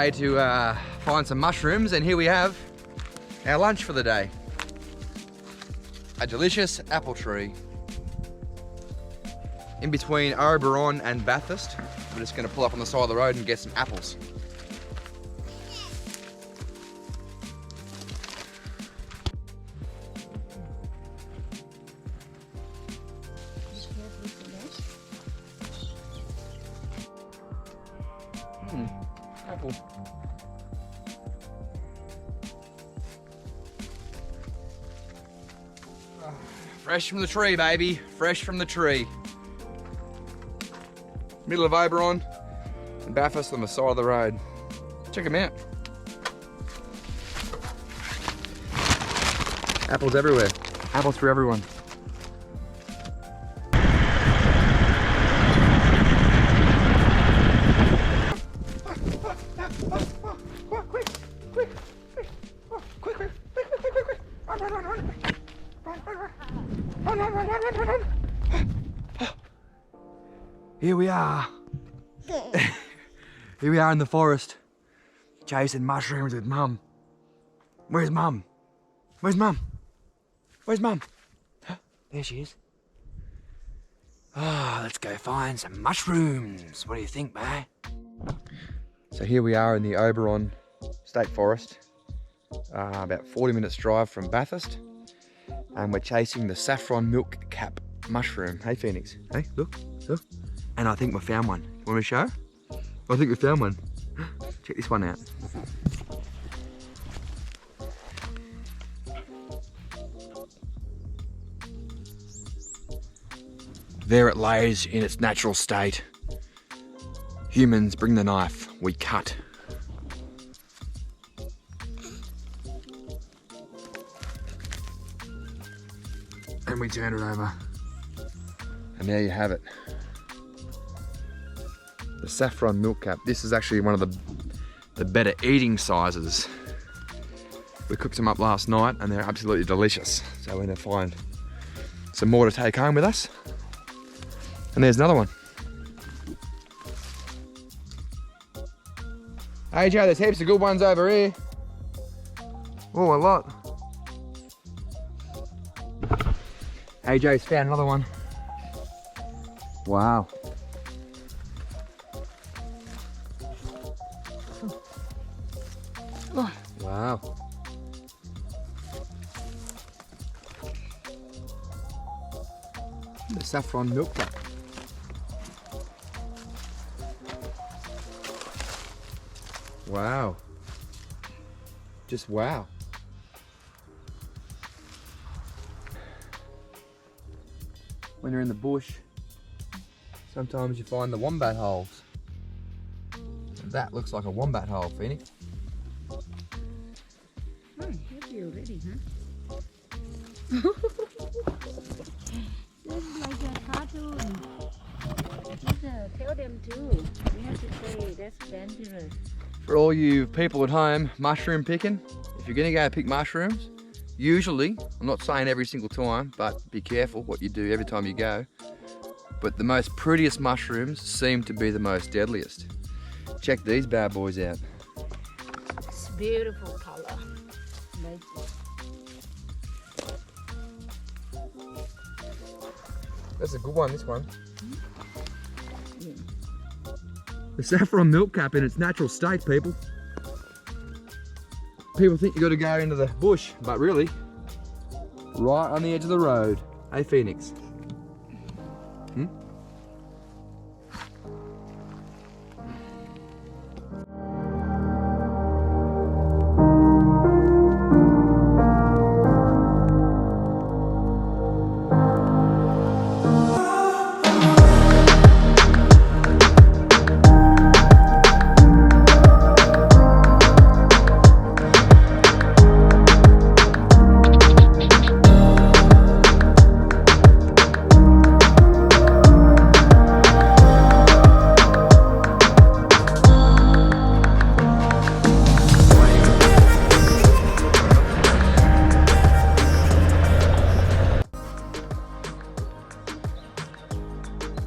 day to find some mushrooms, and here we have our lunch for the day. A delicious apple tree. In between Oberon and Bathurst. We're just going to pull up on the side of the road and get some apples. Apple. Fresh from the tree, baby. Fresh from the tree. Middle of Oberon and Bathurst on the side of the road. Check them out. Apples everywhere. Apples for everyone. Here we are. Here we are in the forest, chasing mushrooms with Mum. Where's Mum? Where's Mum? Where's Mum? There she is. Oh, let's go find some mushrooms. What do you think, bae? So here we are in the Oberon State Forest, about 40 minutes drive from Bathurst, and we're chasing the saffron milk cap mushroom. Hey, Phoenix. Hey, look, look. And I think we found one. You want me to show? I think we found one. Check this one out. There it lays in its natural state. Humans bring the knife, we cut. And we turn it over. And there you have it. The saffron milk cap. This is actually one of the better eating sizes. We cooked them up last night and they're absolutely delicious. So we're gonna find some more to take home with us. And there's another one. Hey Joe, there's heaps of good ones over here. Oh, a lot. AJ's found another one. Wow. Wow. The saffron milk cap. Wow. Just wow. When you're in the bush, sometimes you find the wombat holes. That looks like a wombat hole, Phoenix. Oh, heavy already, huh? This is like a cartoon. Tell them too. We have to say that's dangerous. For all you people at home mushroom picking, if you're gonna go pick mushrooms, usually, I'm not saying every single time, but be careful what you do every time you go, but the most prettiest mushrooms seem to be the most deadliest. Check these bad boys out. It's beautiful color. That's a good one, this one. The saffron milk cap in its natural state, people. People think you got to go into the bush, but really, right on the edge of the road. Hey, Phoenix. Hmm?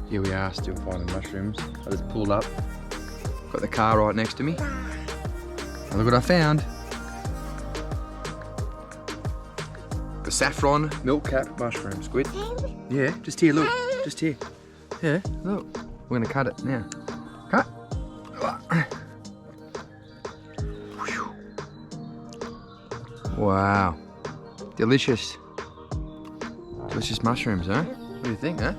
Here we are, still finding mushrooms. I just pulled up, got the car right next to me. Look what I found. The saffron milk cap mushroom, Squid. Yeah, just here, look. Just here. Yeah, look. We're gonna cut it now. Cut. Wow. Delicious. Delicious mushrooms, huh? What do you think, huh?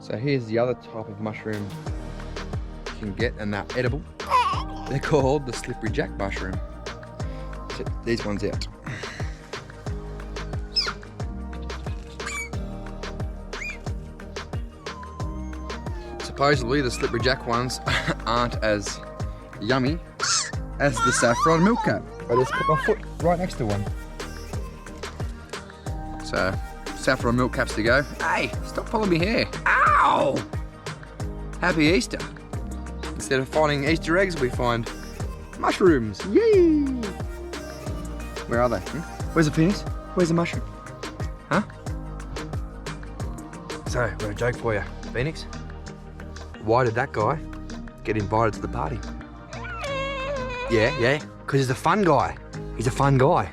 So here's the other type of mushroom you can get, and they're edible. They're called the slippery jack mushroom. Check these ones out. Supposedly the slippery jack ones aren't as yummy as the saffron milk cap. I just put my foot right next to one. So, saffron milk caps to go. Hey, stop pulling me hair. Ow! Happy Easter. Instead of finding Easter eggs, we find mushrooms. Yay! Where are they? Where's the penis? Where's the mushroom? Huh? So, I've got a joke for you, Phoenix. Why did that guy get invited to the party? Yeah, because he's a fun guy. He's a fun guy.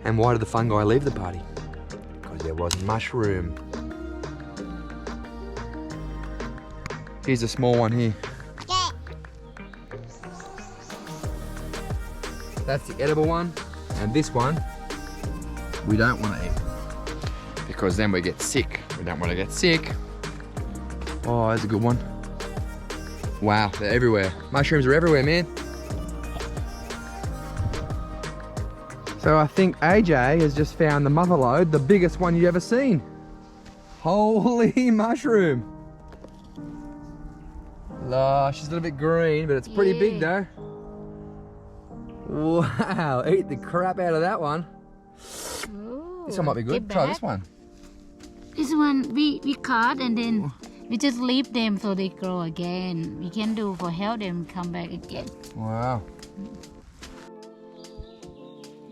And why did the fun guy leave the party? Because there was a mushroom. Here's a small one here. That's the edible one. And this one, we don't want to eat. Because then we get sick. We don't want to get sick. Oh, that's a good one. Wow, they're everywhere. Mushrooms are everywhere, man. So I think AJ has just found the mother lode, the biggest one you've ever seen. Holy mushroom. Oh, she's a little bit green, but it's pretty big though. Wow, eat the crap out of that one. Ooh, This one might be good. Try this one. This one we cut and then we just leave them so they grow again. We can do for help them come back again. Wow.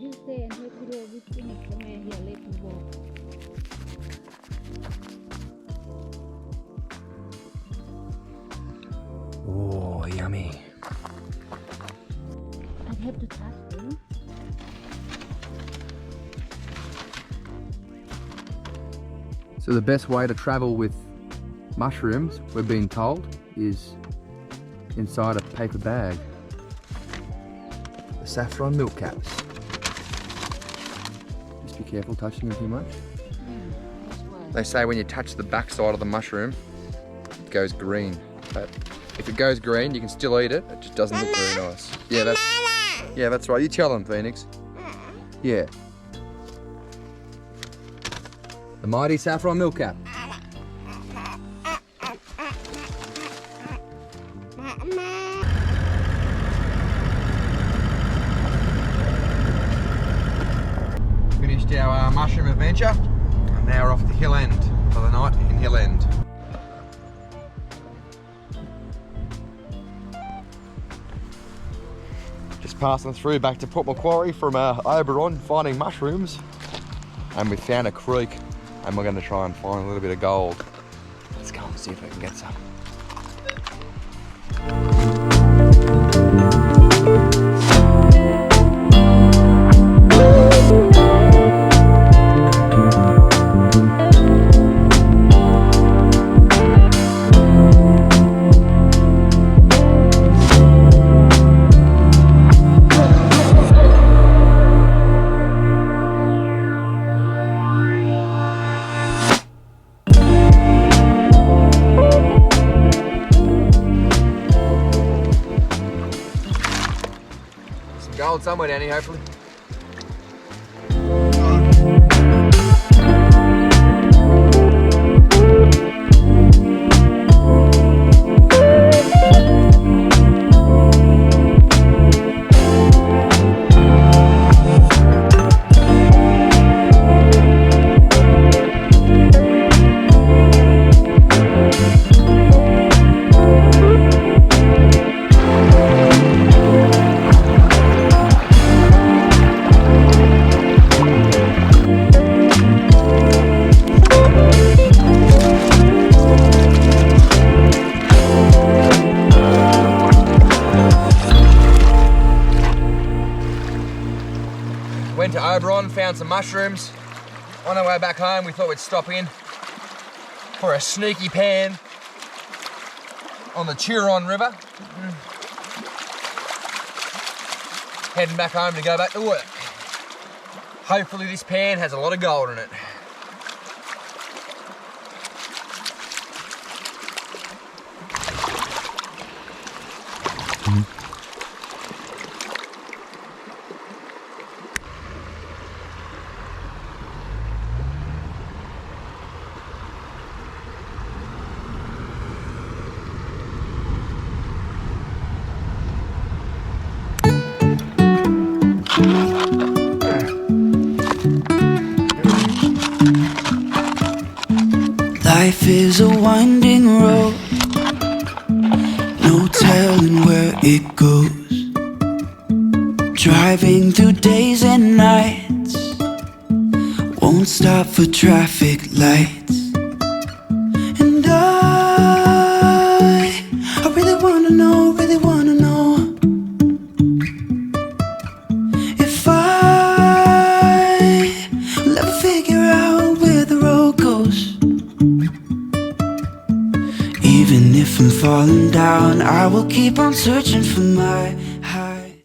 You say and here today we finish the man here let him walk. Oh, yummy. I have to touch them. So the best way to travel with mushrooms, we're being told, is inside a paper bag. The saffron milk caps. Just be careful touching them too much. They say when you touch the back side of the mushroom, it goes green. But if it goes green, you can still eat it. It just doesn't look very nice. Yeah, that's right. You tell them, Phoenix. Yeah. The mighty saffron milk cap. Finished our mushroom adventure, and now we're off to Hill End for the night in Hill End. Just passing through back to Port Macquarie from Oberon, finding mushrooms, and we found a creek, and we're going to try and find a little bit of gold. Let's go and see if we can get some. Gold somewhere down here, hopefully. went to Oberon, found some mushrooms. On our way back home, we thought we'd stop in for a sneaky pan on the Turon River. Heading back home to go back to work. Hopefully this pan has a lot of gold in it. Life is a winding road, no telling where it goes. Driving through days and nights, won't stop for traffic lights. And I really wanna know, if I will ever figure out where the road goes. Even if I'm falling down, I will keep on searching for my